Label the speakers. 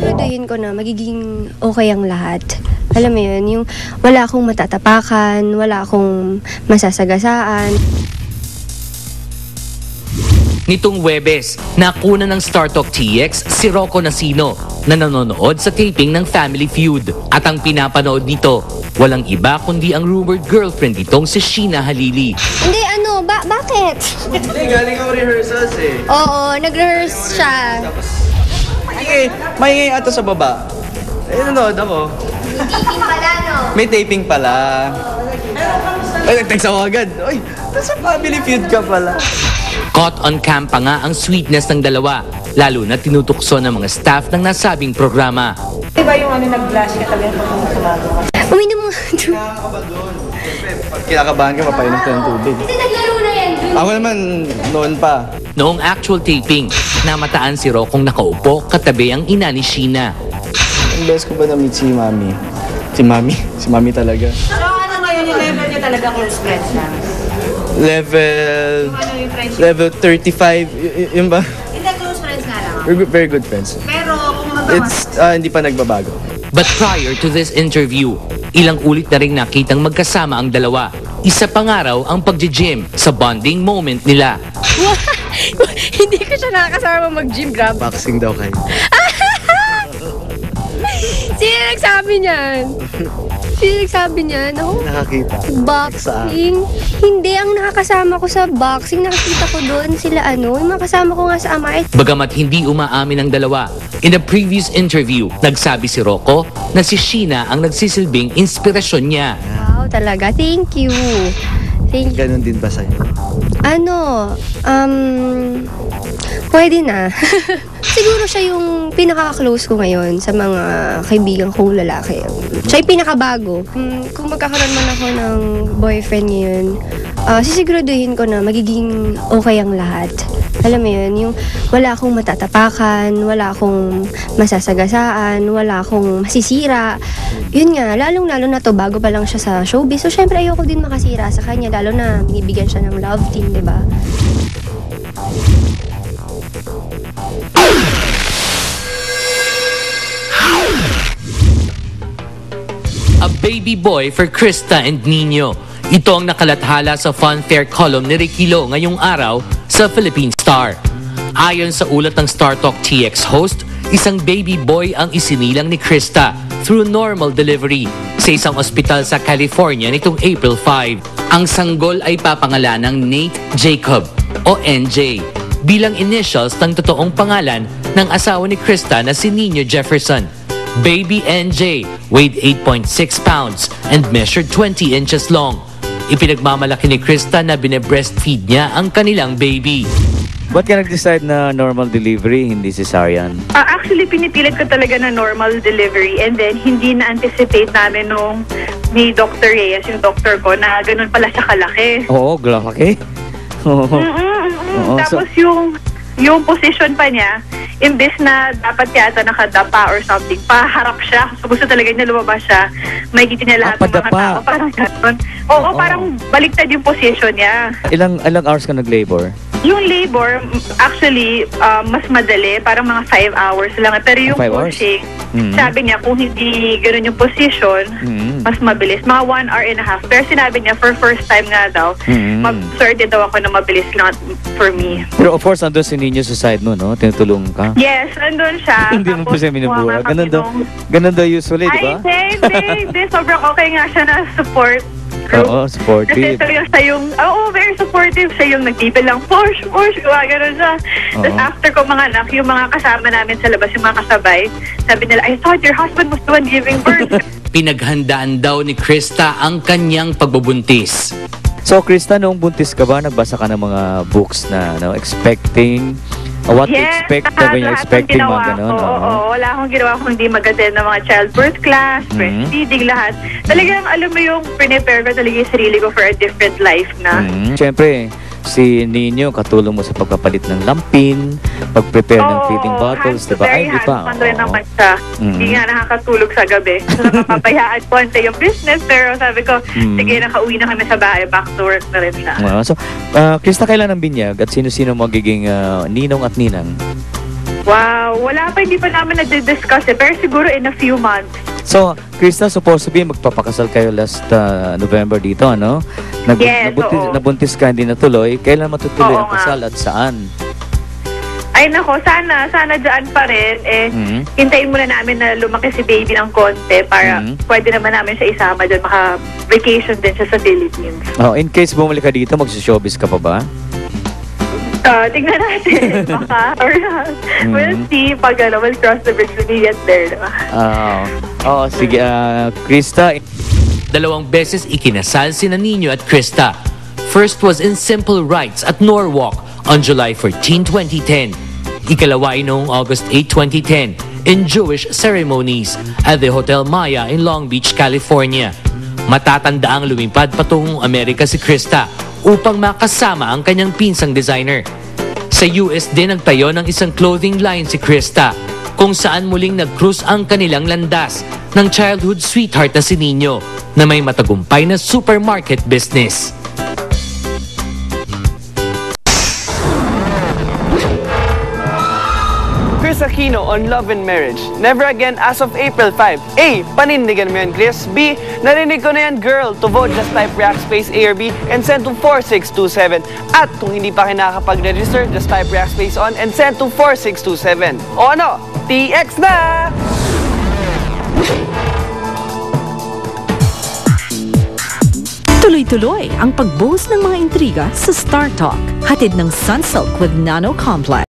Speaker 1: Siguraduhin ko na magiging okay ang lahat. Alam mo yun, yung wala akong matatapakan, wala akong masasagasaan.
Speaker 2: Nitong Huwebes, nakuna ng StarTalk TX si Rocco Nasino na nanonood sa taping ng Family Feud. At ang pinapanood nito, walang iba kundi ang rumored girlfriend nitong si Sheena Halili.
Speaker 1: Hindi, bakit?
Speaker 3: Hindi, galing ako rehearsals eh.
Speaker 1: Oo, nag-rehearse siya.
Speaker 3: Maingay ata sa baba. Nanonood ako.
Speaker 1: Taping pala, no?
Speaker 3: May taping pala. Ay, nag-text ako agad. Uy, nasa Family Feud ka pala.
Speaker 2: Caught on cam pa nga ang sweetness ng dalawa, lalo na tinutukso ng mga staff ng nasabing programa.
Speaker 4: Diba yung nag-blush ka talaga pag sumagawa?
Speaker 1: Uminom mo.
Speaker 3: Kinakabahan ka, papainom ka ng tubig.
Speaker 1: Kasi naglaro na yan.
Speaker 3: Ako naman, noon pa.
Speaker 2: Noong actual taping, namataan si Roccong nakaupo katabi ang ina ni Sheena.
Speaker 3: Ang best ko ba na-meet si Mami? Si Mami talaga.
Speaker 4: So ano ngayon yung level niyo talaga close friends na?
Speaker 3: Level 35, yun ba?
Speaker 4: Hindi, close friends nga lang.
Speaker 3: We're very good friends.
Speaker 4: Pero kung magawa,
Speaker 3: Hindi pa nagbabago.
Speaker 2: But prior to this interview, ilang ulit na rin nakitang magkasama ang dalawa. Isa pang araw ang pagji-gym sa bonding moment nila.
Speaker 1: Hindi ko siya nakakasama mag-gym, grab.
Speaker 3: Boxing daw kayo.
Speaker 1: Sino nagsabi niyan? Ako?
Speaker 3: Nakakita.
Speaker 1: Boxing? Hindi, ang nakakasama ko sa boxing, nakakita ko doon sila yung mga kasama ko nga sa Amay.
Speaker 2: Bagamat hindi umaamin ang dalawa, in a previous interview, nagsabi si Rocco na si Sheena ang nagsisilbing inspirasyon niya.
Speaker 1: Wow, talaga. Thank you.
Speaker 3: Ganon din ba sa'yo?
Speaker 1: Pwede na. Siguro siya yung pinaka-close ko ngayon sa mga kaibigan kong lalaki. Siya yung pinakabago. Kung magkakaroon man ako ng boyfriend ngayon, sisiguraduhin ko na magiging okay ang lahat. Alam mo yun, yung wala akong matatapakan, wala akong masasagasaan, wala akong masisira. Yun nga, lalong-lalo na to, bago pa lang siya sa showbiz. So, syempre, ayoko din makasira sa kanya, lalo na binibigyan siya ng love team, di ba?
Speaker 2: A baby boy for Krista and Nino. Ito ang nakalathala sa Funfair column ni Ricky Lo ngayong araw sa Philippine Star. Ayon sa ulat ng StarTalk TX host, isang baby boy ang isinilang ni Krista through normal delivery sa isang ospital sa California nitong April 5. Ang sanggol ay papangalanang Nate Jacob o NJ bilang initials ng totoong pangalan ng asawa ni Krista na si Nino Jefferson. Baby NJ weighed 8.6 pounds and measured 20 inches long. Ipinagmamalaki ni Krista na binebreastfeed niya ang kanilang baby.
Speaker 5: Ba't ka nag-decide na normal delivery, hindi cesarean?
Speaker 6: Actually, pinipilit ko talaga na normal delivery and then hindi na-anticipate namin nung ni Dr. Reyes, yung doctor ko, na ganun pala siya kalaki.
Speaker 5: Oo, glaki.
Speaker 6: Tapos yung position pa niya, imbes na dapat yata nakadapa or something, paharap siya. So gusto talaga niya lumabas siya. May niya lahat ng mga tao. Parang gano'n. Oo, parang baliktad yung position niya.
Speaker 5: Ilang hours ka nag-labor?
Speaker 6: Yung labor, actually, mas madali. Parang mga 5 hours lang. Pero yung pushing, sabi niya, kung hindi gano'n yung position, mas mabilis. Mga 1 hour and a half. Pero sinabi niya, for first time nga daw, mag-sorted daw ako na mabilis, not for me.
Speaker 5: Pero of course, andun si Nino sa side mo, no? Tinutulong ka.
Speaker 6: Yes, andun siya.
Speaker 5: Hindi mo pa siya minubuha. Ganun daw usually, di ba?
Speaker 6: Ay, hindi. Sobrang okay nga siya na support.
Speaker 5: Oo, supportive.
Speaker 6: Kasi siya yung, very supportive. Siya yung nagtipil lang, push, gano'n siya. Tapos after ko mga anak, yung mga kasama namin sa labas, yung mga kasabay, sabi nila, I thought your husband was the one giving birth.
Speaker 2: Pinaghandaan daw ni Krista ang kanyang pagbubuntis.
Speaker 5: So, Krista, noong buntis ka ba, nagbasa ka ng mga books na expecting what to expect, sabi niya, expecting mga gano'n?
Speaker 6: Oo, wala akong ginawa kung hindi mag-attend ng mga childbirth class, breastfeeding, lahat. Talagang, alam mo yung prepare ko talaga yung sarili ko for a different life na.
Speaker 5: Siyempre, si Nino, katulong mo sa pagpapalit ng lampin, pag-prepare ng feeding bottles, diba? Ay, di ba?
Speaker 6: Rin naman siya. Hindi nga nakakatulog sa gabi. So, napapayaan ko ante yung business, pero sabi ko, sige, nakauwi na kami sa bahay, back to work na rin siya.
Speaker 5: So, Krista, kailan ang binyag at sino-sino magiging ninong at ninang?
Speaker 6: Wow, wala pa, hindi pa namin nagdi-discuss eh. Pero siguro in a few months.
Speaker 5: So, Krista, supposed to be magpapakasal kayo last November dito, ano?
Speaker 6: Yes, oo.
Speaker 5: Nabuntis ka, hindi natuloy. Kailan matutuloy
Speaker 6: Oo
Speaker 5: ang kasal at saan?
Speaker 6: Ay nako, sana dyan pa rin. Hintayin muna namin na lumaki si baby ng konti para pwede naman namin siya isama dyan. Maka-vacation din siya sa Philippines.
Speaker 5: Oh, in case bumalik ka dito, magsi-showbiz ka pa ba?
Speaker 6: Tingnan natin. Baka. Or we'll see pag we'll cross the bridge when we get there.
Speaker 5: Sige. Krista.
Speaker 2: 2 beses ikinasal sina Nino at Krista. First was in simple rites at Norwalk on July 14, 2010. Ikalawa ay noong August 8, 2010 in Jewish ceremonies at the Hotel Maya in Long Beach, California. Matatandaang lumipad patungong Amerika si Krista upang makasama ang kanyang pinsang designer. Sa US din nagtayo ng isang clothing line si Krista kung saan muling nag-cruise ang kanilang landas ng childhood sweetheart na si Nino na may matagumpay na supermarket business.
Speaker 7: Chris Aquino on Love and Marriage. Never again as of April 5. A. Panindigan mo yan, Chris. B. Narinig ko na yan, girl. To vote, just type react space A or B and send to 4627. At kung hindi pa kayo nakakapag-register, just type react space on and send to 4627. O ano? TX na!
Speaker 8: Tuloy-tuloy ang pagbuhos ng mga intriga sa Star Talk. Hatid ng Sunsilk with Nano Complex.